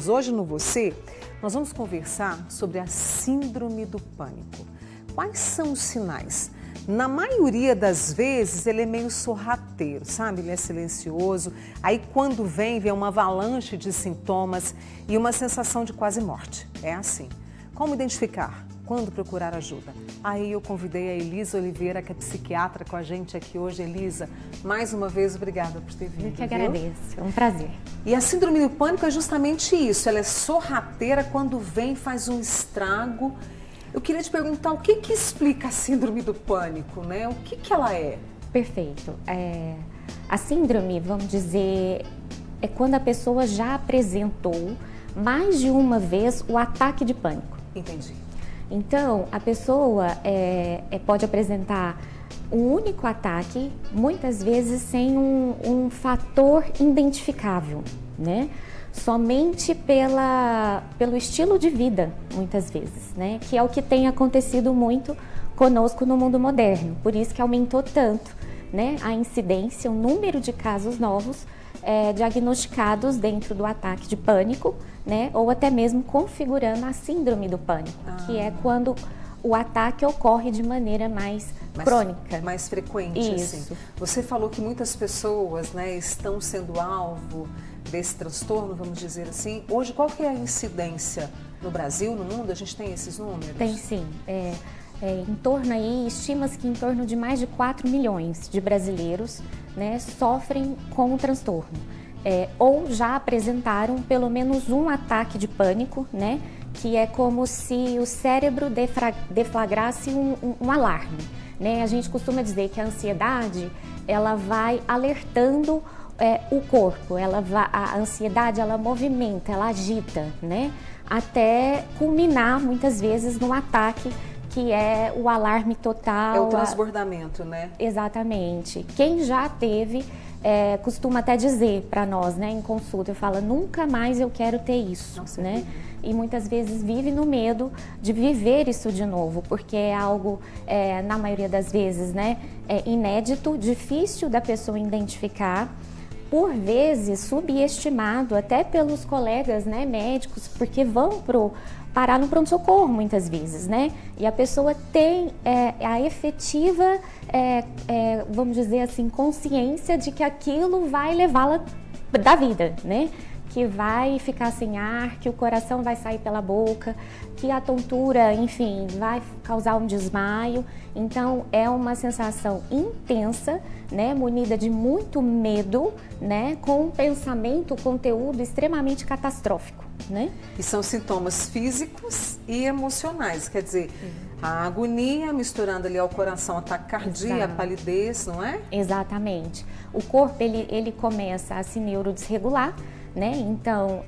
Hoje no Você, nós vamos conversar sobre a síndrome do pânico. Quais são os sinais? Na maioria das vezes ele é meio sorrateiro, sabe? Ele é silencioso, aí quando vem uma avalanche de sintomas e uma sensação de quase morte. É assim. Como identificar? Quando procurar ajuda? Aí eu convidei a Elisa Oliveira, que é psiquiatra com a gente aqui hoje. Elisa, mais uma vez, obrigada por ter vindo. Eu que agradeço, é um prazer. E a síndrome do pânico é justamente isso, ela é sorrateira, quando vem faz um estrago. Eu queria te perguntar o que explica a síndrome do pânico, né? O que ela é? Perfeito. A síndrome, vamos dizer, é quando a pessoa já apresentou mais de uma vez o ataque de pânico. Entendi. Então, a pessoa pode apresentar um único ataque, muitas vezes sem um fator identificável, né? Somente pelo estilo de vida, muitas vezes, né? Que é o que tem acontecido muito conosco no mundo moderno. Por isso que aumentou tanto, né? A incidência, o número de casos novos diagnosticados dentro do ataque de pânico, né? Ou até mesmo configurando a síndrome do pânico, que é quando o ataque ocorre de maneira mais crônica. Mais frequente, Isso. assim. Você falou que muitas pessoas, né, estão sendo alvo desse transtorno, vamos dizer assim. Hoje, qual que é a incidência no Brasil, no mundo? A gente tem esses números? Tem sim. Em torno aí, estima-se que em torno de mais de 4 milhões de brasileiros, né, sofrem com o transtorno. Ou já apresentaram pelo menos um ataque de pânico, né, que é como se o cérebro deflagrasse um alarme, né? A gente costuma dizer que a ansiedade, ela vai alertando o corpo, a ansiedade, ela movimenta, ela agita, né? Até culminar, muitas vezes, no ataque, que é o alarme total. É o transbordamento, né? Exatamente. Quem já teve, costuma até dizer para nós, né, em consulta, eu falo, nunca mais eu quero ter isso. Nossa, né? E muitas vezes vive no medo de viver isso de novo, porque é algo, na maioria das vezes, né, inédito, difícil da pessoa identificar, por vezes subestimado até pelos colegas, né, médicos, porque vão parar no pronto-socorro muitas vezes, né? E a pessoa tem a efetiva, vamos dizer assim, consciência de que aquilo vai levá-la da vida, né? Que vai ficar sem ar, que o coração vai sair pela boca, que a tontura, enfim, vai causar um desmaio. Então, é uma sensação intensa, né, munida de muito medo, né, com um pensamento, conteúdo extremamente catastrófico, né? E são sintomas físicos e emocionais, quer dizer, a agonia misturando ali ao coração, ataque cardíaco, a palidez, não é? Exatamente. O corpo, ele começa a se neurodesregular, né? Então,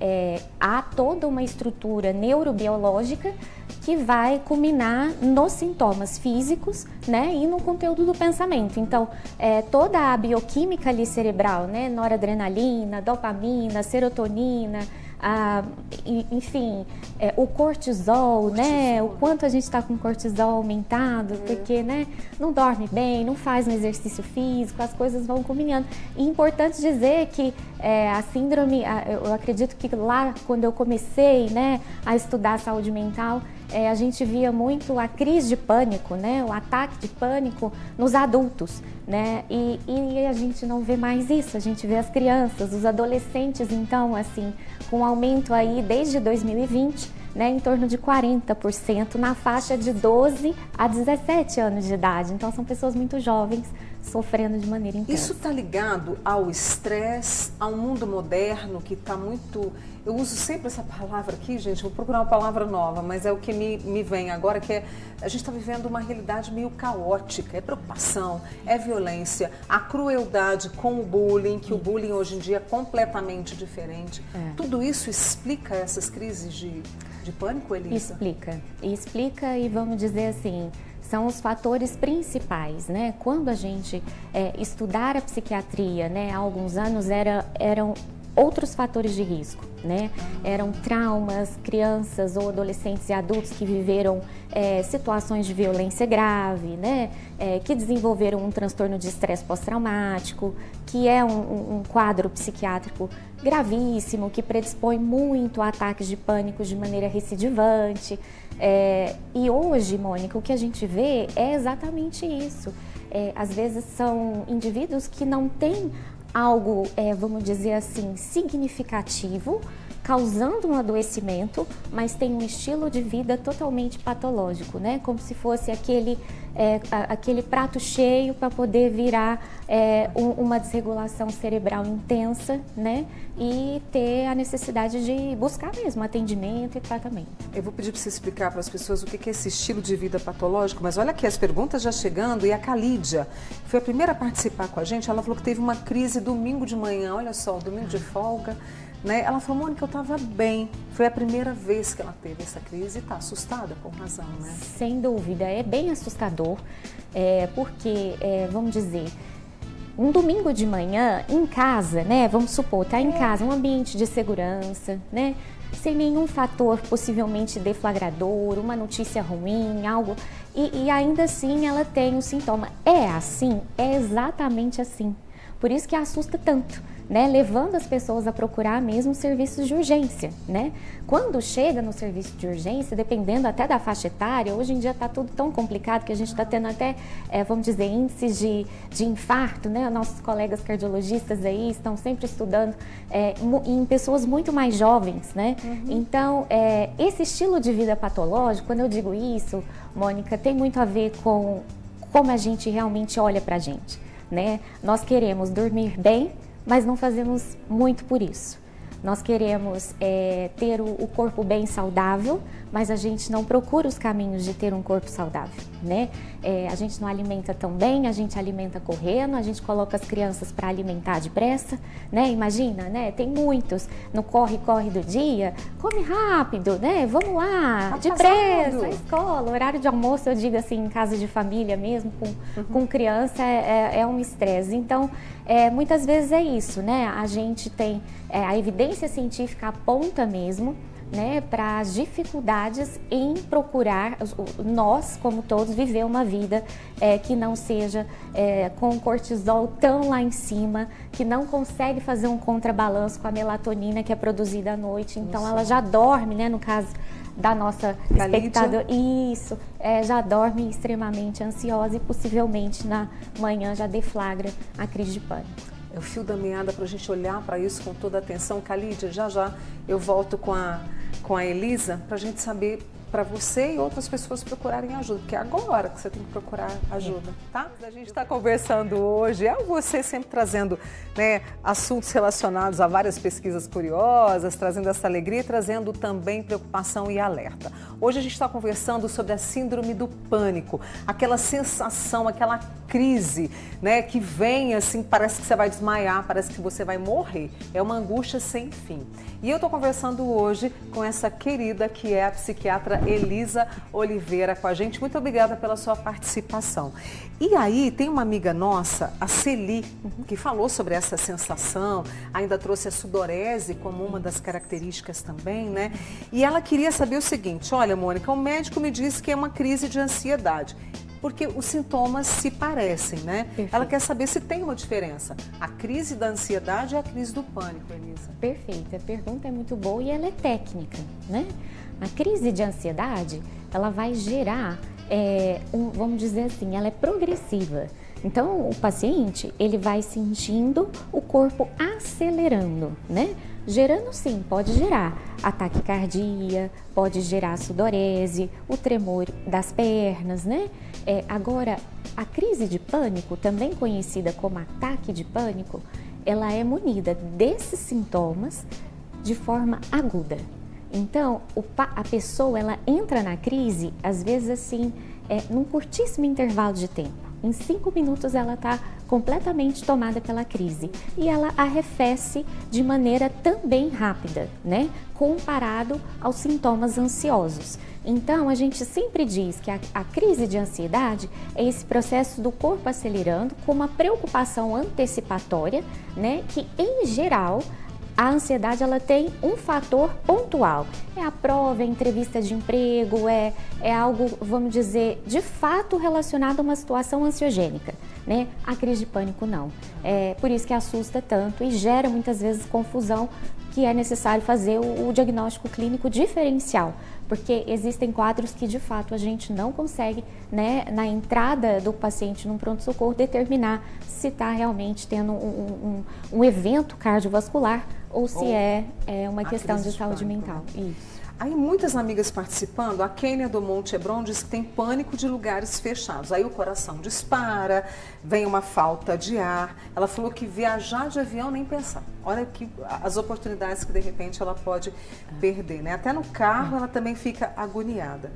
há toda uma estrutura neurobiológica que vai culminar nos sintomas físicos, né? E no conteúdo do pensamento. Então, toda a bioquímica ali cerebral, né? Noradrenalina, dopamina, serotonina, enfim, o cortisol, né? O quanto a gente está com cortisol aumentado, porque, né, não dorme bem, não faz um exercício físico, as coisas vão culminando. E é importante dizer que a síndrome, eu acredito que lá, quando eu comecei, né, a estudar saúde mental, a gente via muito a crise de pânico, né, o ataque de pânico nos adultos, né, e a gente não vê mais isso, a gente vê as crianças, os adolescentes, então, assim, com um aumento aí desde 2020, né, em torno de 40% na faixa de 12 a 17 anos de idade. Então, são pessoas muito jovens sofrendo de maneira intensa. Isso está ligado ao estresse, ao mundo moderno que está muito... Eu uso sempre essa palavra aqui, gente, vou procurar uma palavra nova, mas é o que me vem agora, que a gente está vivendo uma realidade meio caótica, é preocupação, é violência, a crueldade com o bullying, que o bullying hoje em dia é completamente diferente. Tudo isso explica essas crises de pânico, Elisa? Explica e vamos dizer assim, são os fatores principais, né? Quando a gente estudar a psiquiatria, né, há alguns anos eram outros fatores de risco, né? Eram traumas, crianças ou adolescentes e adultos que viveram situações de violência grave, né? Que desenvolveram um transtorno de estresse pós-traumático, que é um quadro psiquiátrico gravíssimo, que predispõe muito a ataques de pânico de maneira recidivante. E hoje, Mônica, o que a gente vê é exatamente isso. Às vezes são indivíduos que não têm algo, vamos dizer assim, significativo, causando um adoecimento, mas tem um estilo de vida totalmente patológico, né? Como se fosse aquele prato cheio para poder virar uma desregulação cerebral intensa, né? E ter a necessidade de buscar mesmo atendimento e tratamento. Eu vou pedir para você explicar para as pessoas o que é esse estilo de vida patológico, mas olha aqui as perguntas já chegando, e a Calídia foi a primeira a participar com a gente. Ela falou que teve uma crise domingo de manhã, olha só, domingo de folga, né? Ela falou, Mônica, eu estava bem. Foi a primeira vez que ela teve essa crise e está assustada, com razão, né? Sem dúvida, é bem assustador, porque, vamos dizer, um domingo de manhã, em casa, né? Vamos supor, tá em casa, um ambiente de segurança, né? Sem nenhum fator possivelmente deflagrador, uma notícia ruim, algo. E ainda assim ela tem um sintoma. É assim? É exatamente assim. Por isso que assusta tanto, né? Levando as pessoas a procurar mesmo serviços de urgência, né? Quando chega no serviço de urgência, dependendo até da faixa etária, hoje em dia está tudo tão complicado que a gente está tendo até, vamos dizer, índices de infarto, né? Nossos colegas cardiologistas aí estão sempre estudando em pessoas muito mais jovens, né? Então, esse estilo de vida patológico, quando eu digo isso, Mônica, tem muito a ver com como a gente realmente olha para a gente, né? Nós queremos dormir bem, mas não fazemos muito por isso. Nós queremos ter o corpo bem saudável, mas a gente não procura os caminhos de ter um corpo saudável, né? A gente não alimenta tão bem, a gente alimenta correndo, a gente coloca as crianças para alimentar depressa, né? Imagina, né? Tem muitos no corre-corre do dia, come rápido, né? Vamos lá, depressa, escola, horário de almoço, eu digo assim, em casa de família mesmo, com criança, é um estresse. Então, muitas vezes é isso, né? A gente tem, a evidência científica aponta mesmo, né, para as dificuldades em procurar, nós, como todos, viver uma vida que não seja com o cortisol tão lá em cima, que não consegue fazer um contrabalanço com a melatonina que é produzida à noite. Então, ela já dorme, né, no caso da nossa espectadora, isso, já dorme extremamente ansiosa e possivelmente na manhã já deflagra a crise de pânico. É o fio da meada para a gente olhar para isso com toda a atenção. Calídia, já eu volto com a Elisa para a gente saber, para você e outras pessoas procurarem ajuda, porque é agora que você tem que procurar ajuda, tá? A gente está conversando hoje, você sempre trazendo, né, assuntos relacionados a várias pesquisas curiosas, trazendo essa alegria e trazendo também preocupação e alerta. Hoje a gente está conversando sobre a síndrome do pânico, aquela sensação, aquela crise, né, que vem assim, parece que você vai desmaiar, parece que você vai morrer, é uma angústia sem fim. E eu estou conversando hoje com essa querida que é a psiquiatra Elisa Oliveira com a gente. Muito obrigada pela sua participação. E aí tem uma amiga nossa, a Celi, que falou sobre essa sensação, ainda trouxe a sudorese como uma das características também, né? E ela queria saber o seguinte, olha, Mônica, o médico me disse que é uma crise de ansiedade, porque os sintomas se parecem, né? Perfeito. Ela quer saber se tem uma diferença. A crise da ansiedade e a crise do pânico, Elisa. Perfeito, a pergunta é muito boa e ela é técnica, né? A crise de ansiedade, ela vai gerar, vamos dizer assim, ela é progressiva. Então, o paciente, ele vai sentindo o corpo acelerando, né? Gerando sim, pode gerar ataque cardíaco, pode gerar sudorese, o tremor das pernas, né? Agora, a crise de pânico, também conhecida como ataque de pânico, ela é munida desses sintomas de forma aguda. Então, a pessoa, ela entra na crise, às vezes assim, num curtíssimo intervalo de tempo. Em 5 minutos ela está completamente tomada pela crise e ela arrefece de maneira também rápida, né? Comparado aos sintomas ansiosos. Então, a gente sempre diz que a crise de ansiedade é esse processo do corpo acelerando com uma preocupação antecipatória, né? Que, em geral, a ansiedade ela tem um fator pontual. É a prova, é a entrevista de emprego, é algo, vamos dizer, de fato relacionado a uma situação ansiogênica, né? A crise de pânico não. É por isso que assusta tanto e gera muitas vezes confusão, que é necessário fazer o diagnóstico clínico diferencial, porque existem quadros que de fato a gente não consegue, né, na entrada do paciente num pronto-socorro, determinar se está realmente tendo um evento cardiovascular ou se é uma questão de saúde mental. Isso. Aí muitas amigas participando, a Kênia do Monte Hebron diz que tem pânico de lugares fechados. Aí o coração dispara, vem uma falta de ar. Ela falou que viajar de avião nem pensar. Olha que as oportunidades que de repente ela pode perder, né? Até no carro ela também fica agoniada.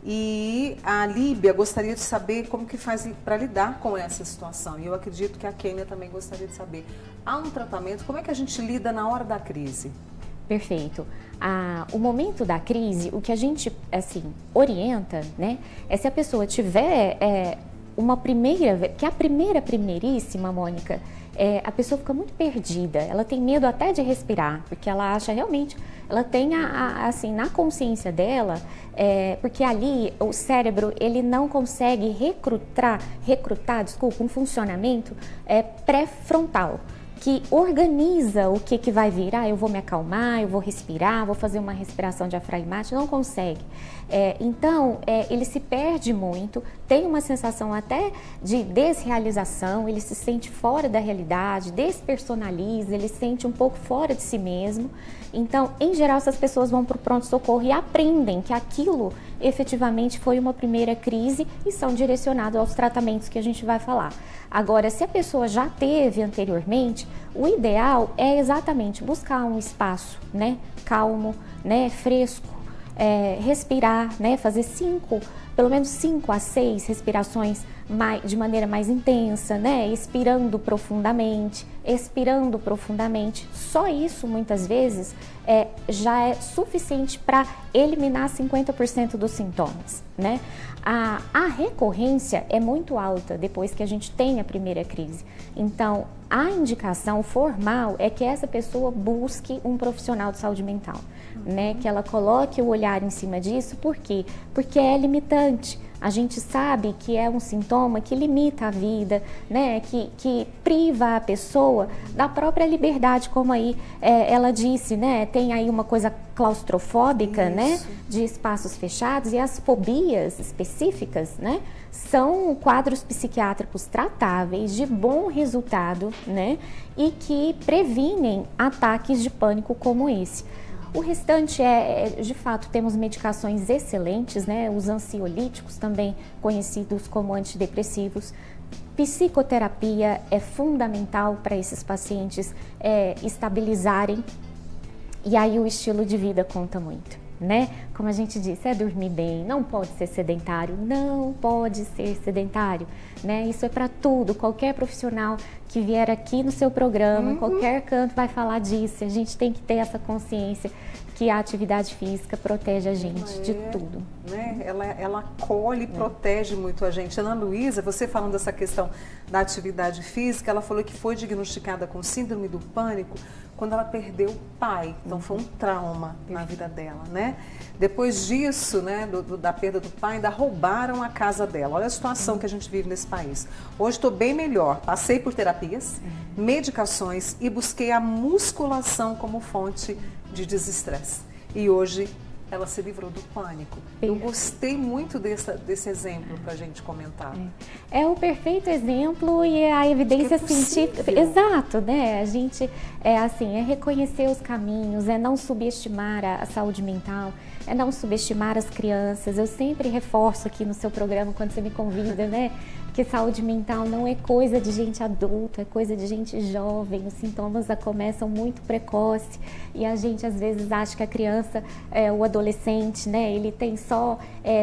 E a Líbia gostaria de saber como que faz para lidar com essa situação. E eu acredito que a Kênia também gostaria de saber. Há um tratamento, como é que a gente lida na hora da crise? Perfeito. O momento da crise, o que a gente, assim, orienta, né, é se a pessoa tiver uma primeira, que a primeiríssima, Mônica, a pessoa fica muito perdida, ela tem medo até de respirar, porque ela acha realmente, ela tem, assim, na consciência dela, porque ali o cérebro, ele não consegue recrutar, um funcionamento pré-frontal, que organiza o que vai vir. Eu vou me acalmar, eu vou respirar, vou fazer uma respiração diafragmática, não consegue. Então, ele se perde muito, tem uma sensação até de desrealização, ele se sente fora da realidade, despersonaliza, ele se sente um pouco fora de si mesmo. Então, em geral, essas pessoas vão para o pronto-socorro e aprendem que aquilo efetivamente foi uma primeira crise e são direcionados aos tratamentos que a gente vai falar. Agora, se a pessoa já teve anteriormente, o ideal é exatamente buscar um espaço, né, calmo, né, fresco, respirar, né, fazer pelo menos 5 a 6 respirações de maneira mais intensa, né, expirando profundamente. Só isso, muitas vezes, já é suficiente para eliminar 50% dos sintomas, né? A recorrência é muito alta depois que a gente tem a primeira crise. Então, a indicação formal é que essa pessoa busque um profissional de saúde mental, né? Que ela coloque o olhar em cima disso. Por quê? Porque é limitante. A gente sabe que é um sintoma que limita a vida, né? Que priva a pessoa da própria liberdade, como aí ela disse, né? Tem aí uma coisa claustrofóbica, né? De espaços fechados, e as fobias específicas, né? São quadros psiquiátricos tratáveis, de bom resultado, né? E que previnem ataques de pânico como esse. O restante de fato, temos medicações excelentes, né? Os ansiolíticos, também conhecidos como antidepressivos. Psicoterapia é fundamental para esses pacientes estabilizarem. E aí o estilo de vida conta muito, né? Como a gente disse, dormir bem, não pode ser sedentário, né? Isso é para tudo, qualquer profissional que vier aqui no seu programa, em qualquer canto vai falar disso. A gente tem que ter essa consciência que a atividade física protege a gente de tudo. Né? Ela acolhe e protege muito a gente. Ana Luísa, você falando dessa questão da atividade física, ela falou que foi diagnosticada com síndrome do pânico quando ela perdeu o pai. Então foi um trauma na vida dela, né? Depois disso, né, da perda do pai, ainda roubaram a casa dela. Olha a situação que a gente vive nesse país. Hoje estou bem melhor. Passei por terapias, medicações e busquei a musculação como fonte de desestresse. E hoje ela se livrou do pânico. Eu gostei muito desse exemplo para a gente comentar. É o perfeito exemplo e a evidência científica. Exato, né? A gente é reconhecer os caminhos, é não subestimar a saúde mental, é não subestimar as crianças. Eu sempre reforço aqui no seu programa, quando você me convida, né? Que saúde mental não é coisa de gente adulta, é coisa de gente jovem. Os sintomas começam muito precoce e a gente às vezes acha que a criança, o adolescente, né, ele tem só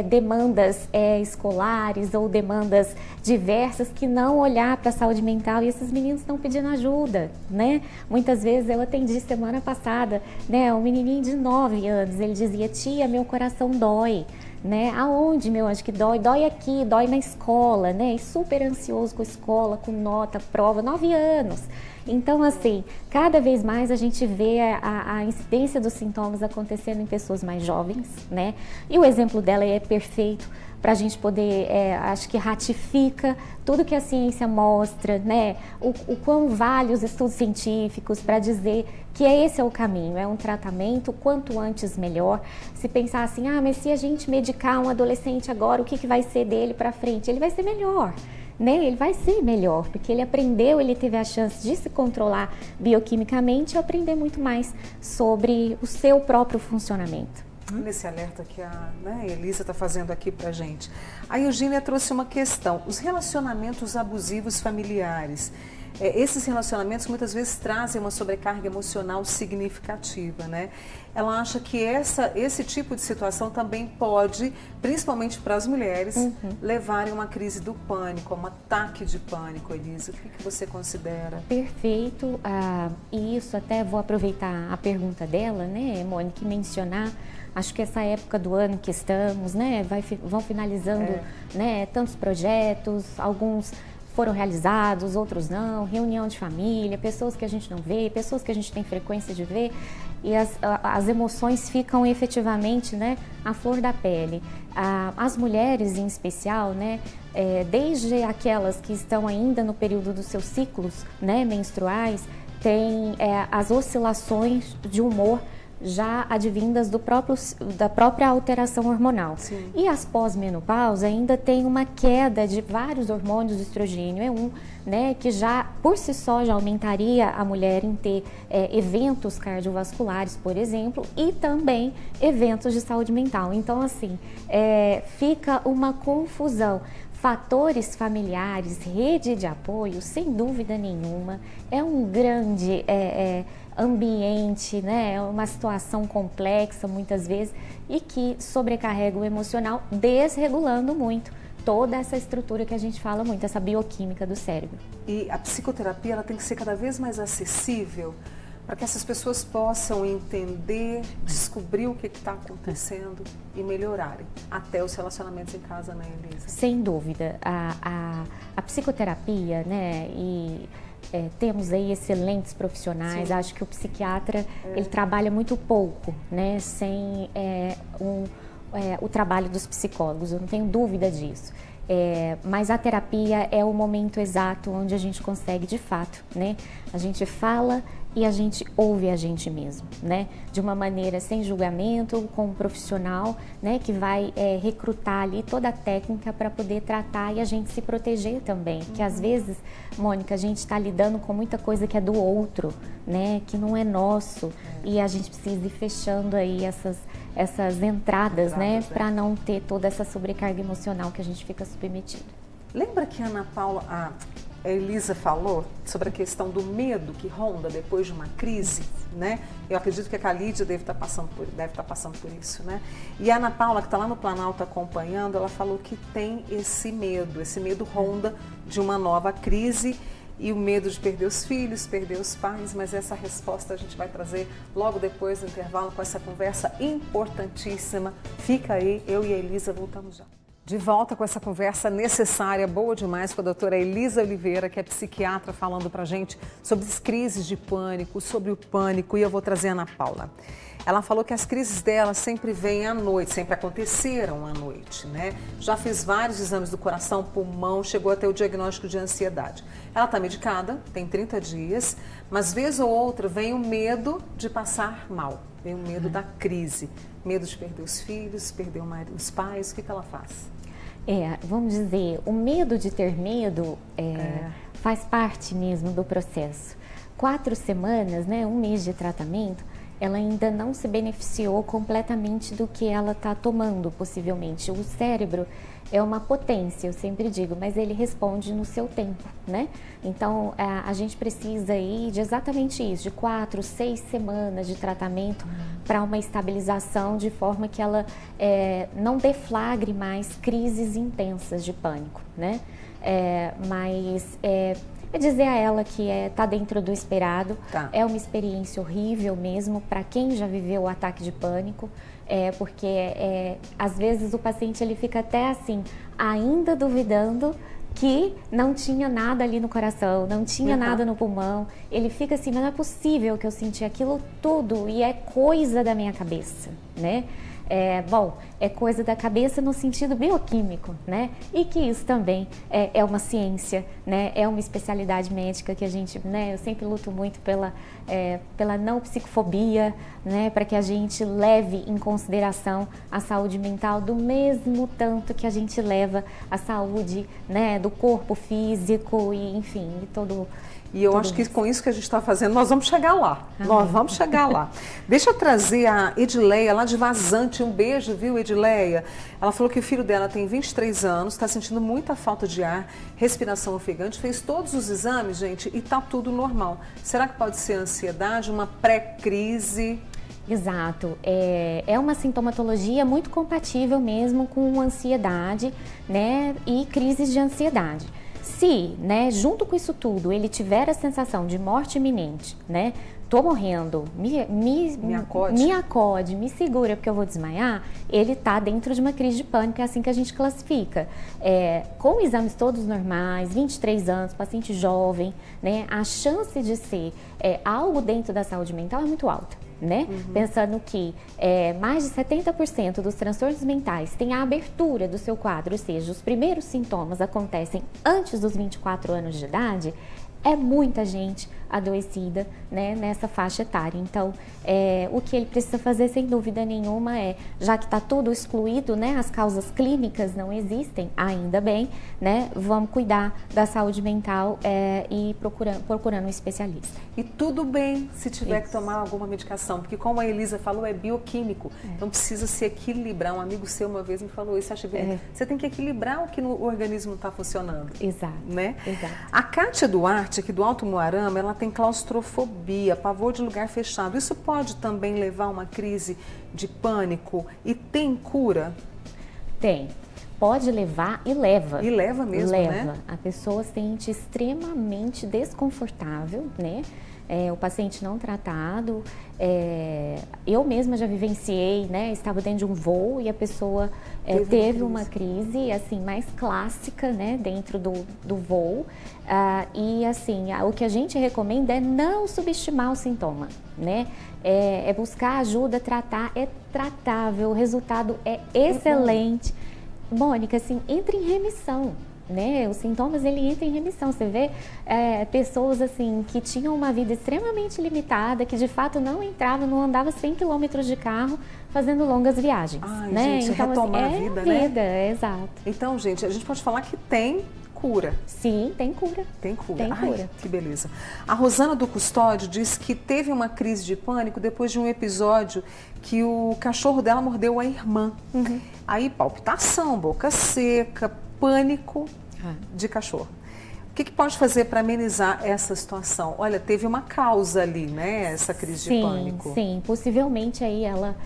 demandas escolares ou demandas diversas, que não olhar para a saúde mental, e esses meninos estão pedindo ajuda, né? Muitas vezes eu atendi semana passada, né, um menininho de 9 anos, ele dizia: tia, meu coração dói. né? Aonde, meu anjo, que dói? Dói aqui, dói na escola, né? E super ansioso com a escola, com nota, prova, 9 anos. Então, assim, cada vez mais a gente vê a incidência dos sintomas acontecendo em pessoas mais jovens, né? E o exemplo dela é perfeito para a gente poder, acho que ratifica tudo que a ciência mostra, né? O quão vale os estudos científicos para dizer que esse é o caminho, é um tratamento, quanto antes melhor. Se pensar assim, mas se a gente medicar um adolescente agora, o que vai ser dele para frente? Ele vai ser melhor. Né? Ele vai ser melhor, porque ele aprendeu, ele teve a chance de se controlar bioquimicamente e aprender muito mais sobre o seu próprio funcionamento. Nesse alerta que a Elisa está fazendo aqui para a gente. A Eugênia trouxe uma questão, os relacionamentos abusivos familiares. Esses relacionamentos muitas vezes trazem uma sobrecarga emocional significativa, né? Ela acha que esse tipo de situação também pode, principalmente para as mulheres, levarem a uma crise do pânico, a um ataque de pânico. Elisa, o que você considera? Perfeito, e isso até vou aproveitar a pergunta dela, né, Mônica, e mencionar. Acho que essa época do ano que estamos, né, vão finalizando, né, tantos projetos, alguns foram realizados, outros não, reunião de família, pessoas que a gente não vê, pessoas que a gente tem frequência de ver, e as emoções ficam efetivamente, né, à flor da pele. As mulheres em especial, né, desde aquelas que estão ainda no período dos seus ciclos, né, menstruais, têm as oscilações de humor já advindas da própria alteração hormonal. Sim. E as pós-menopausa ainda tem uma queda de vários hormônios, o estrogênio é um, né, que já por si só já aumentaria a mulher em ter eventos cardiovasculares, por exemplo, e também eventos de saúde mental. Então, assim, fica uma confusão. Fatores familiares, rede de apoio, sem dúvida nenhuma, é um grande ambiente, né? É uma situação complexa muitas vezes e que sobrecarrega o emocional, desregulando muito toda essa estrutura que a gente fala muito, essa bioquímica do cérebro. E a psicoterapia ela tem que ser cada vez mais acessível para que essas pessoas possam entender, descobrir o que está acontecendo e melhorarem até os relacionamentos em casa, né, Elisa? Sem dúvida. A psicoterapia, né, temos aí excelentes profissionais. Sim. Acho que o psiquiatra ele trabalha muito pouco, né, sem o trabalho dos psicólogos, eu não tenho dúvida disso. Mas a terapia é o momento exato onde a gente consegue de fato, né? A gente fala e a gente ouve a gente mesmo, né? De uma maneira sem julgamento, com um profissional, né? Que vai recrutar ali toda a técnica para poder tratar e a gente se proteger também. Que às vezes, Mônica, a gente está lidando com muita coisa que é do outro, né? Que não é nosso e a gente precisa ir fechando aí essas entradas, né? Para não ter toda essa sobrecarga emocional que a gente fica submetido. Lembra que a Ana Paula, a Elisa falou sobre a questão do medo que ronda depois de uma crise, né? Eu acredito que a Calídia deve estar passando por isso, né? E a Ana Paula, que está lá no Planalto acompanhando, ela falou que tem esse medo ronda de uma nova crise e o medo de perder os filhos, perder os pais, mas essa resposta a gente vai trazer logo depois do intervalo com essa conversa importantíssima. Fica aí, eu e a Elisa voltamos já. De volta com essa conversa necessária, boa demais, com a doutora Elisa Oliveira, que é psiquiatra, falando pra gente sobre as crises de pânico, sobre o pânico, e eu vou trazer a Ana Paula. Ela falou que as crises dela sempre vêm à noite, sempre aconteceram à noite, né? Já fez vários exames do coração, pulmão, chegou até o diagnóstico de ansiedade. Ela está medicada, tem 30 dias, mas vez ou outra vem o medo de passar mal, vem o medo da crise, medo de perder os filhos, perder o marido, os pais, o que ela faz? Vamos dizer, o medo de ter medo faz parte mesmo do processo. 4 semanas, né, 1 mês de tratamento, ela ainda não se beneficiou completamente do que ela está tomando, possivelmente. O cérebro é uma potência, eu sempre digo, mas ele responde no seu tempo, né? Então, a gente precisa aí de exatamente isso, de 4, 6 semanas de tratamento para uma estabilização, de forma que ela não deflagre mais crises intensas de pânico, né? Mas é dizer a ela que tá dentro do esperado. Tá. É uma experiência horrível mesmo para quem já viveu o ataque de pânico, porque às vezes o paciente ele fica até assim, ainda duvidando que não tinha nada ali no coração, não tinha nada no pulmão. Ele fica assim, mas não é possível que eu senti aquilo tudo e é coisa da minha cabeça, né? Bom, é coisa da cabeça no sentido bioquímico, né? E que isso também é uma ciência, né? É uma especialidade médica que a gente, né? Eu sempre luto muito pela não psicofobia, né? Para que a gente leve em consideração a saúde mental do mesmo tanto que a gente leva a saúde, né? Do corpo físico e, enfim, de todo. E eu acho que com isso que a gente está fazendo, nós vamos chegar lá. Amém. Nós vamos chegar lá. Deixa eu trazer a Edileia, lá de Vazante. Um beijo, viu, Edileia? Ela falou que o filho dela tem 23 anos, está sentindo muita falta de ar, respiração ofegante, fez todos os exames, gente, e está tudo normal. Será que pode ser ansiedade, uma pré-crise? Exato, é uma sintomatologia muito compatível mesmo com ansiedade, né, e crises de ansiedade. Se, né, junto com isso tudo, ele tiver a sensação de morte iminente, né, tô morrendo, me acode, me segura porque eu vou desmaiar, ele tá dentro de uma crise de pânico, é assim que a gente classifica. Com exames todos normais, 23 anos, paciente jovem, né, a chance de ser algo dentro da saúde mental é muito alta. Né? Pensando que mais de 70% dos transtornos mentais têm a abertura do seu quadro, ou seja, os primeiros sintomas acontecem antes dos 24 anos de idade, é muita gente adoecida, né, nessa faixa etária. Então, o que ele precisa fazer, sem dúvida nenhuma, já que está tudo excluído, né, as causas clínicas não existem, ainda bem, né, vamos cuidar da saúde mental e procurando um especialista. E tudo bem se tiver que tomar alguma medicação, porque como a Elisa falou, é bioquímico, então precisa se equilibrar. Um amigo seu uma vez me falou isso, acho bem. Você tem que equilibrar o que no organismo está funcionando. Exato. Né? Exato. A Kátia Duarte, aqui do Alto Moarama, ela tem claustrofobia, pavor de lugar fechado. Isso pode também levar a uma crise de pânico e tem cura? Tem. Pode levar e leva. E leva mesmo, leva. né? A pessoa se sente extremamente desconfortável, né? O paciente não tratado. Eu mesma já vivenciei, né? Estava dentro de um voo e a pessoa teve uma crise, assim, mais clássica, né? Dentro do voo. E, assim, o que a gente recomenda é não subestimar o sintoma, né? Buscar ajuda, tratar, é tratável, o resultado é excelente. Mônica, assim, entra em remissão, né? Os sintomas, ele entra em remissão. Você vê pessoas, assim, que tinham uma vida extremamente limitada, que de fato não entravam, não andava 100 quilômetros de carro fazendo longas viagens. Ai, né? gente, então, retomar assim, a vida, né? Exato. Então, gente, a gente pode falar que tem cura. Sim, tem cura. Tem cura. Tem cura. Ai, que beleza. A Rosana do Custódio disse que teve uma crise de pânico depois de um episódio que o cachorro dela mordeu a irmã. Aí, palpitação, boca seca, pânico de cachorro. O que pode fazer para amenizar essa situação? Olha, teve uma causa ali, né? Essa crise de pânico. Sim, possivelmente aí ela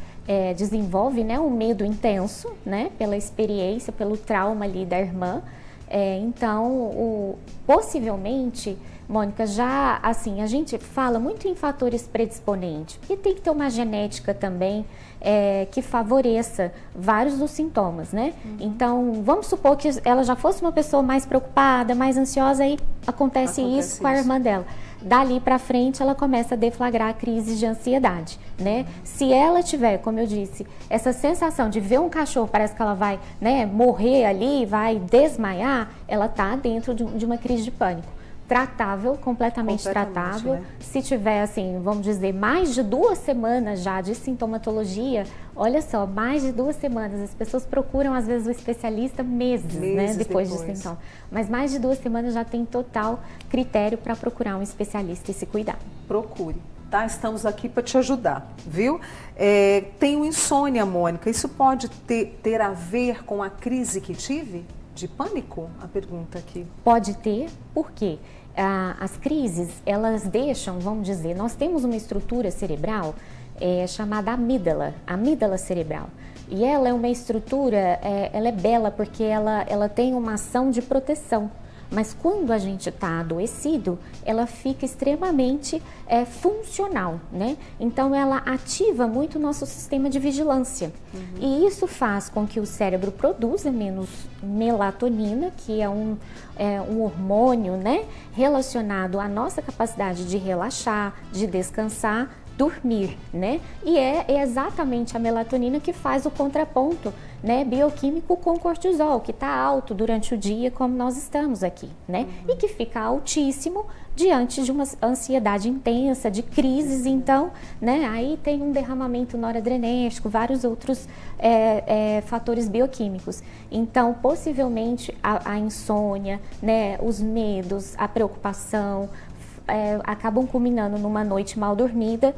desenvolve, né, um medo intenso, né? Pela experiência, pelo trauma ali da irmã. Então, possivelmente, Mônica, já assim, a gente fala muito em fatores predisponentes, porque tem que ter uma genética também que favoreça vários dos sintomas, né? Então, vamos supor que ela já fosse uma pessoa mais preocupada, mais ansiosa, e acontece isso com a irmã dela. Dali para frente, ela começa a deflagrar crises de ansiedade, né? Se ela tiver, como eu disse, essa sensação de ver um cachorro, parece que ela vai, né, morrer ali, vai desmaiar, ela tá dentro de uma crise de pânico. Tratável, completamente tratável. Né? Se tiver, assim, vamos dizer, mais de 2 semanas já de sintomatologia, olha só, mais de 2 semanas. As pessoas procuram, às vezes, o especialista meses, né, depois de sintomas. Mas mais de 2 semanas já tem total critério para procurar um especialista e se cuidar. Procure. Tá? Estamos aqui para te ajudar, viu? Tenho insônia, Mônica. Isso pode ter a ver com a crise que tive? De pânico? A pergunta aqui. Pode ter, por quê? As crises, elas deixam, vamos dizer, nós temos uma estrutura cerebral chamada amígdala cerebral. E ela é uma estrutura, ela é bela porque ela tem uma ação de proteção. mas quando a gente está adoecido, ela fica extremamente funcional, né? Então ela ativa muito o nosso sistema de vigilância. E isso faz com que o cérebro produza menos melatonina, que é um hormônio, né, relacionado à nossa capacidade de relaxar, de descansar, dormir, né? E é exatamente a melatonina que faz o contraponto, né, bioquímico com o cortisol, que está alto durante o dia, como nós estamos aqui, né? E que fica altíssimo diante de uma ansiedade intensa, de crises, então, né, aí tem um derramamento noradrenérgico, vários outros fatores bioquímicos. Então, possivelmente, a insônia, né, os medos, a preocupação, acabam culminando numa noite mal dormida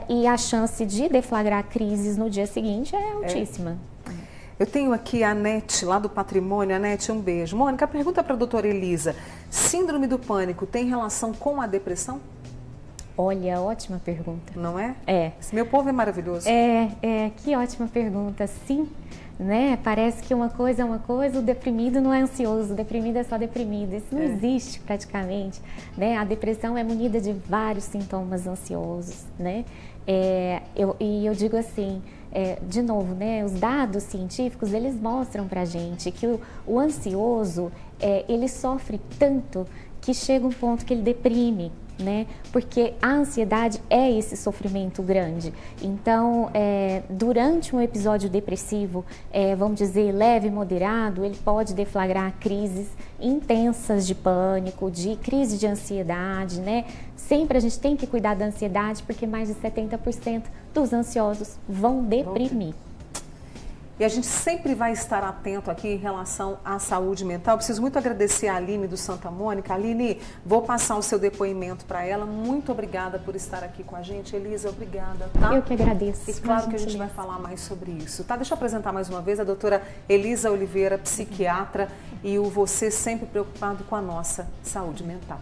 e a chance de deflagrar crises no dia seguinte é altíssima. Eu tenho aqui a Nete, lá do Patrimônio. A Nete, um beijo. Mônica, pergunta para a doutora Elisa, síndrome do pânico tem relação com a depressão? Olha, ótima pergunta. Não é? É. Esse meu povo é maravilhoso. Que ótima pergunta, sim. Né? Parece que uma coisa é uma coisa, o deprimido não é ansioso, o deprimido é só deprimido. Isso não existe praticamente, né? A depressão é munida de vários sintomas ansiosos, né? Eu digo assim, de novo, né? Os dados científicos, eles mostram pra gente que o ansioso, ele sofre tanto que chega um ponto que ele deprime, né? Porque a ansiedade é esse sofrimento grande. Então, durante um episódio depressivo, vamos dizer, leve e moderado, ele pode deflagrar crises intensas de pânico, de crise de ansiedade, né? Sempre a gente tem que cuidar da ansiedade, porque mais de 70% dos ansiosos vão deprimir. E a gente sempre vai estar atento aqui em relação à saúde mental. Preciso muito agradecer a Aline do Santa Mônica. Aline, vou passar o seu depoimento para ela. Muito obrigada por estar aqui com a gente. Elisa, obrigada. Tá? Eu que agradeço. E claro que a gente vai falar mais sobre isso. Tá? Deixa eu apresentar mais uma vez a doutora Elisa Oliveira, psiquiatra, e o Você Sempre Preocupado com a Nossa Saúde Mental.